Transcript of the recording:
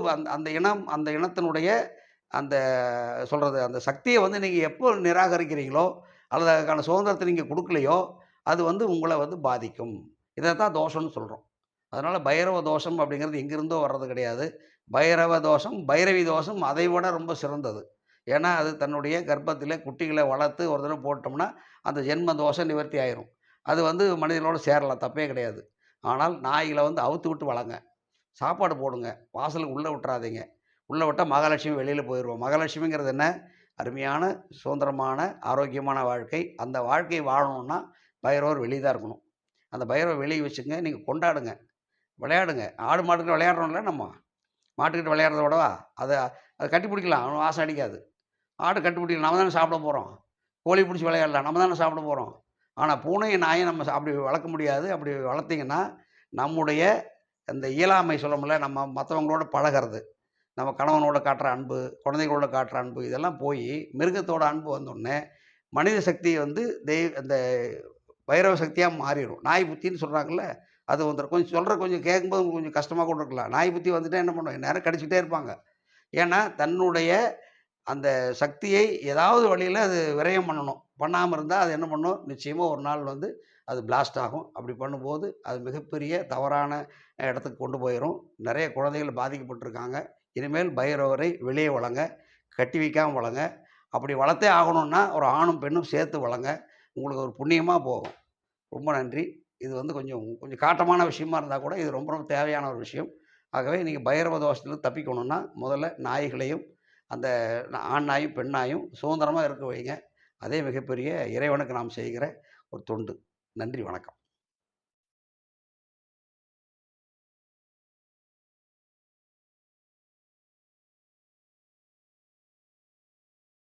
அந்த அந்த இனம் அந்த இனத்தினுடைய அந்த சொல்றது அந்த சக்திய வந்து நீங்க எப்போ நிராகரிக்கிறீங்களோ, அல்லது அதுக்கான சுதந்திரத்த நீங்க குடுக்கலையோ, அது வந்து உங்கள வந்து பாதிக்கும். இதத்தான் தோஷம்னு சொல்றோம். அதனால பைரவ தோஷம் அப்படிங்கிறது எங்கிருந்தோ வர்றது கிடையாது. பைரவ தோஷம், பைரவி தோஷம் அதை விட ரொம்ப சிறந்தது. ஏன்னா, அது தன்னுடைய கர்ப்பத்திலே குட்டிகள வளர்த்து ஒரு தடவ போட்டோம்னா, அந்த ஜென்ம தோஷம் நிவர்த்தி ஆயிரும். அது வந்து மனிதர்களோட சேரலாம், தப்பே கிடையாது. ஆனால் நாய்கள வந்து அவுத்து விட்டு வளங்க. சாப்பாடு போடுங்க. வாசலுக்கு உள்ள விட்றாதீங்க. உள்ள விட்டா மகாலட்சுமி வெளியில போயிருவா. மகாலட்சுமிங்கிறது என்ன? அருமையான, சுதந்திரமான, ஆரோக்கியமான வாழ்க்கை. அந்த வாழ்க்கை வாழணும்னா, பைரவர் வெளிய தான் இருக்கணும். அந்த பைரவர வெளிய வச்சுங்க. நீங்க கொண்டாடுங்க. விளையாடுங்க. ஆடு, மாடுகிட்ட விளையாடுறோம்ல நம்ம. மாட்டுக்கிட்ட விளையாடுறத விடவா? அத அத கட்டி பிடிக்கலாம். ஒண்ணும் வாசம் அடிக்காது. ஆடு கட்டி பிடிக்கலாம். நம்ம தானே சாப்பிட போறோம். கோழி புடிச்சு விளையாடலாம். நம்ம தானே சாப்பிட போறோம். ஆனா பூனையும், நாயும் நம்ம அப்படி வளர்க்க முடியாது. அப்படி வளர்த்தீங்கன்னா, நம்முடைய அந்த இயலாமை சொல்றோம்ல, நம்ம மத்தவங்களோட பழகுறது, நம்ம கணவனோட காட்டுற அன்பு, குழந்தைகளோட காட்டுற அன்பு, இதெல்லாம் போயி மிருகத்தோட அன்பு வந்தோனே, மனித சக்தி வந்து அந்த பைரவ சக்தியா மாறிரும். நாய் புத்தின்னு சொல்றாங்கல்ல, அது வந்துரும். கொஞ்சம் சொல்றது கொஞ்சம் கேட்கும்போது உங்களுக்கு கொஞ்சம் கஷ்டமா கூட இருக்கலாம். நாய் புத்தி வந்துட்டா என்ன பண்ணும்? எந்நேரம் கடிச்சுக்கிட்டே இருப்பாங்க. ஏன்னா, தன்னுடைய அந்த சக்தியை ஏதாவது வழியில அது விரயம் பண்ணணும். பண்ணாம இருந்தா, அது என்ன பண்ணும்? நிச்சயமா ஒரு நாள் வந்து அது பிளாஸ்ட் ஆகும். அப்படி பண்ணும்போது, அது மிகப்பெரிய தவறான இடத்துக்கு கொண்டு போயிரும். நெறைய குழந்தைகள் பாதிக்கப்பட்டுருக்காங்க. இனிமேல் பைரவரை வெளியே வளங்க. கட்டி வைக்காம வளங்க. அப்படி வளர்த்தே ஆகணும்னா, ஒரு ஆணும், பெண்ணும் சேர்த்து வளங்க. உங்களுக்கு ஒரு புண்ணியமா போகும். ரொம்ப நன்றி. இது வந்து கொஞ்சம் கொஞ்சம் காட்டமான விஷயமா இருந்தா கூட, இது ரொம்ப ரொம்ப தேவையான ஒரு விஷயம். ஆகவே நீங்க பைரவ தோஷத்திலிருந்து தப்பிக்கணும்னா, முதல்ல நாய்களையும், அந்த ஆண் நாயும், பெண் நாயும் சுதந்திரமா இருக்க வைங்க. அதே மிகப்பெரிய இறைவனுக்கு நாம் செய்கிற ஒரு தொண்டு. நன்றி, வணக்கம்.